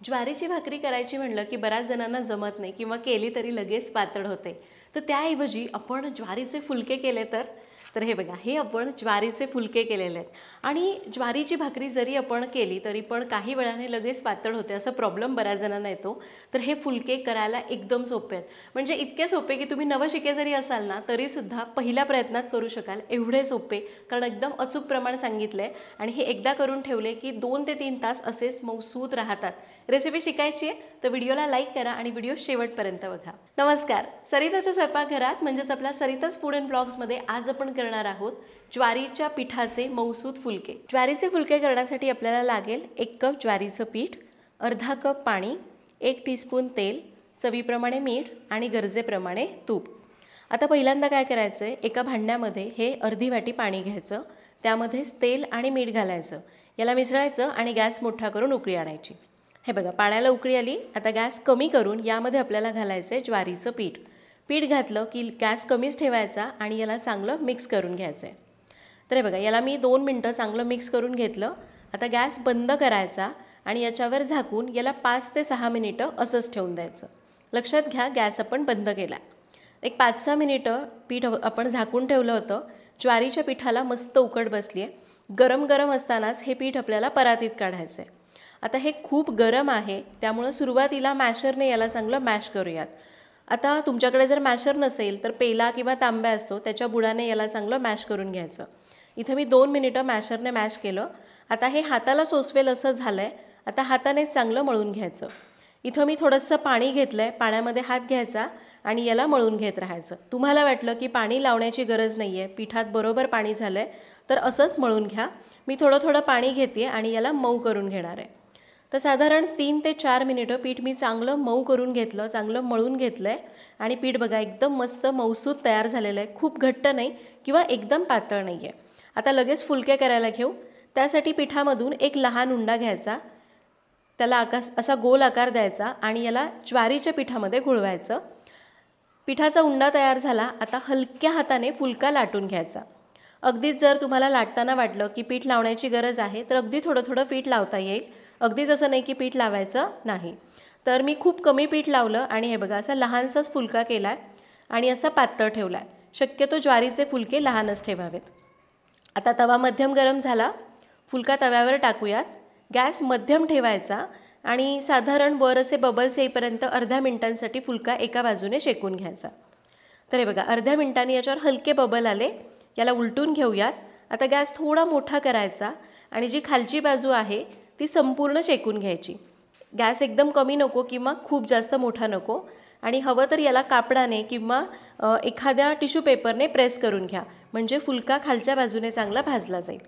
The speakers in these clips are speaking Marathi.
ज्वारीची भाकरी करायची म्हणलं की बऱ्याच जणांना जमत नाही किंवा केली तरी लगेच पातळ होते. तर त्याऐवजी आपण ज्वारीचे फुलके केले तर हे बघा, हे आपण ज्वारीचे फुलके केलेले आहेत. आणि ज्वारीची भाकरी जरी आपण केली तरी पण काही वेळाने लगेच पातळ होते, असा प्रॉब्लेम बऱ्याच जणांना येतो. तर हे फुलके करायला एकदम सोपे आहेत. म्हणजे इतके सोपे की तुम्ही नवशिके जरी असाल ना तरीसुद्धा पहिल्या प्रयत्नात करू शकाल, एवढे सोपे. कारण एकदम अचूक प्रमाण सांगितलं आहे आणि हे एकदा करून ठेवले की 2 ते 3 तास असेच मऊसूत राहतात. रेसिपी शिकायची आहे तर व्हिडिओला लाईक करा आणि व्हिडिओ शेवटपर्यंत बघा. नमस्कार, सरिताच्या स्वयंपाकघरात म्हणजेच आपल्या सरिताज फूड अँड ब्लॉग्समध्ये आज आपण करणार आहोत ज्वारीच्या पिठाचे मऊसूत फुलके. ज्वारीचे फुलके करण्यासाठी आपल्याला लागेल 1 कप ज्वारीचं पीठ, अर्धा कप पाणी, 1 टीस्पून तेल, चवीप्रमाणे मीठ आणि गरजेप्रमाणे तूप. आता पहिल्यांदा काय करायचं आहे, एका भांड्यामध्ये हे अर्धी वाटी पाणी घ्यायचं, त्यामध्येच तेल आणि मीठ घालायचं, याला मिसळायचं आणि गॅस मोठा करून उकळी आणायची. हे बघा, पाण्याला उकळी आली. आता गॅस कमी करून यामध्ये आपल्याला घालायचं आहे ज्वारीचं पीठ. पीठ घातलं की गॅस कमीच ठेवायचा आणि याला चांगलं मिक्स करून घ्यायचं आहे. तर हे बघा, याला मी 2 मिनटं चांगलं मिक्स करून घेतलं. आता गॅस बंद करायचा आणि याच्यावर झाकून याला 5 ते 6 मिनिटं असंच ठेवून द्यायचं. लक्षात घ्या, गॅस आपण बंद केला. एक 5-6 मिनिटं पीठ आपण झाकून ठेवलं होतं. ज्वारीच्या पिठाला मस्त उकड बसली आहे. गरम गरम असतानाच हे पीठ आपल्याला परातीत काढायचं आहे. आता हे खूप गरम आहे, त्यामुळं सुरुवातीला मॅशरने याला चांगलं मॅश करूयात. आता तुमच्याकडे जर मॅशर नसेल तर पेला किंवा तांब्या असतो, त्याच्या बुडाने याला चांगलं मॅश करून घ्यायचं. इथं मी 2 मिनिटं मॅशरने मॅश केलं. आता हे हाताला सोसवेल असं झालं आहे. आता हातानेच चांगलं मळून घ्यायचं. इथं मी थोडंसं पाणी घेतलं आहे, पाण्यामध्ये हात घ्यायचा आणि याला मळून घेत राहायचं. तुम्हाला वाटलं की पाणी लावण्याची गरज नाही आहे, पिठात बरोबर पाणी झालं आहे, तर असंच मळून घ्या. मी थोडं थोडं पाणी घेते आणि याला मऊ करून घेणार आहे. तर साधारण 3 ते 4 मिनिटं पीठ मी चांगलं मऊ करून घेतलं, चांगलं मळून घेतलं आहे. आणि पीठ बघा एकदम मस्त मऊसूत तयार झालेलं आहे. खूप घट्ट नाही किंवा एकदम पातळ नाही आहे. आता लगेच फुलके करायला घेऊ. त्यासाठी पिठामधून एक लहान उंडा घ्यायचा, त्याला असा गोल आकार द्यायचा आणि याला ज्वारीच्या पिठामध्ये घोळवायचं. पिठाचा उंडा तयार झाला. आता हलक्या हाताने फुलका लाटून घ्यायचा. अगदीच जर तुम्हाला लाटताना वाटलं की पीठ लावण्याची गरज आहे तर अगदी थोडं थोडं पीठ लावता येईल. अगदीच असं नाही की पीठ लावायचं नाही. तर मी खूप कमी पीठ लावलं आणि हे बघा असा लहानसाच फुलका केला आहे आणि असा पातळ ठेवला आहे. शक्यतो ज्वारीचे फुलके लहानच ठेवावेत. आता तवा मध्यम गरम झाला. फुलका तव्यावर टाकूयात. गॅस मध्यम ठेवायचा आणि साधारण वर असे बबल्स येईपर्यंत अर्ध्या मिनिटांसाठी फुलका एका बाजूने शेकून घ्यायचा. तर हे बघा, अर्ध्या मिनिटांनी याच्यावर हलके बबल आले. याला उलटून घेऊयात. आता गॅस थोडा मोठा करायचा आणि जी खालची बाजू आहे ती संपूर्ण शेकून घ्यायची. गॅस एकदम कमी नको किंवा खूप जास्त मोठा नको. आणि हवं तर याला कापडाने किंवा एखाद्या टिश्यू पेपरने प्रेस करून घ्या, म्हणजे फुलका खालच्या बाजूने चांगला भाजला जाईल.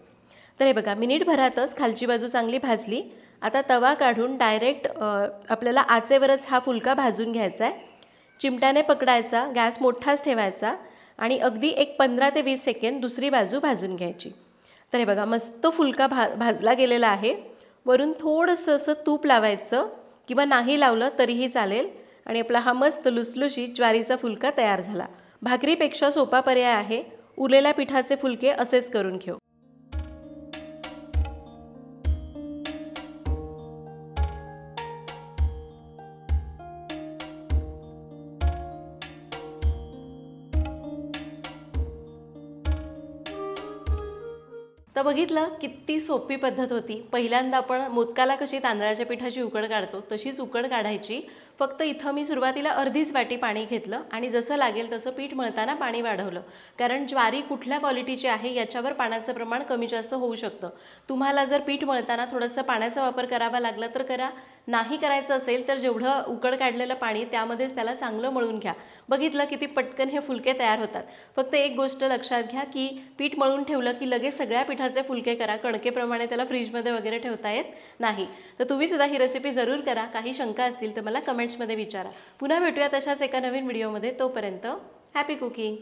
तर हे बघा, मिनिटभरातच खालची बाजू चांगली भाजली. आता तवा काढून डायरेक्ट आपल्याला आचेवरच हा फुलका भाजून घ्यायचा आहे. चिमट्याने पकडायचा, गॅस मोठाच ठेवायचा आणि अगदी एक 15 ते 20 सेकंद दुसरी बाजू भाजून घ्यायची. तर हे बघा, मस्त फुलका भाजला गेलेला आहे. वरून थोडंसं असं तूप लावायचं किंवा नाही लावलं तरीही चालेल आणि आपला हा मस्त लुसलुशीत ज्वारीचा फुलका तयार झाला. भाकरीपेक्षा सोपा पर्याय आहे. उरलेल्या पिठाचे फुलके असेच करून घेऊ. तर बघितलं, किती सोपी पद्धत होती. पहिल्यांदा आपण मोदकाला कशी तांदळाच्या पिठाची उकड काढतो तशीच उकड काढायची. फक्त इथं मी सुरुवातीला अर्धीच वाटी पाणी घेतलं आणि जसं लागेल तसं पीठ मळताना पाणी वाढवलं. कारण ज्वारी कुठल्या क्वालिटीची आहे याच्यावर पाण्याचं प्रमाण कमी जास्त होऊ शकतं. तुम्हाला जर पीठ मळताना थोडंसं पाण्याचा वापर करावा लागला तर करा. नाही करायचं असेल तर जेवढं उकड काढलेलं पाणी त्यामध्येच त्याला चांगलं मळून घ्या. बघितलं किती पटकन हे फुलके तयार होतात. फक्त एक गोष्ट लक्षात घ्या की पीठ मळून ठेवलं की लगेच सगळ्या पिठाचे फुलके करा. कणकेप्रमाणे त्याला फ्रीजमध्ये वगैरे ठेवता येत नाही. तर तुम्ही सुद्धा ही रेसिपी जरूर करा. काही शंका असतील तर मला कमेंट्समध्ये विचारा. पुन्हा भेटूया तशाच एका नवीन व्हिडिओमध्ये. तोपर्यंत हॅपी कुकिंग.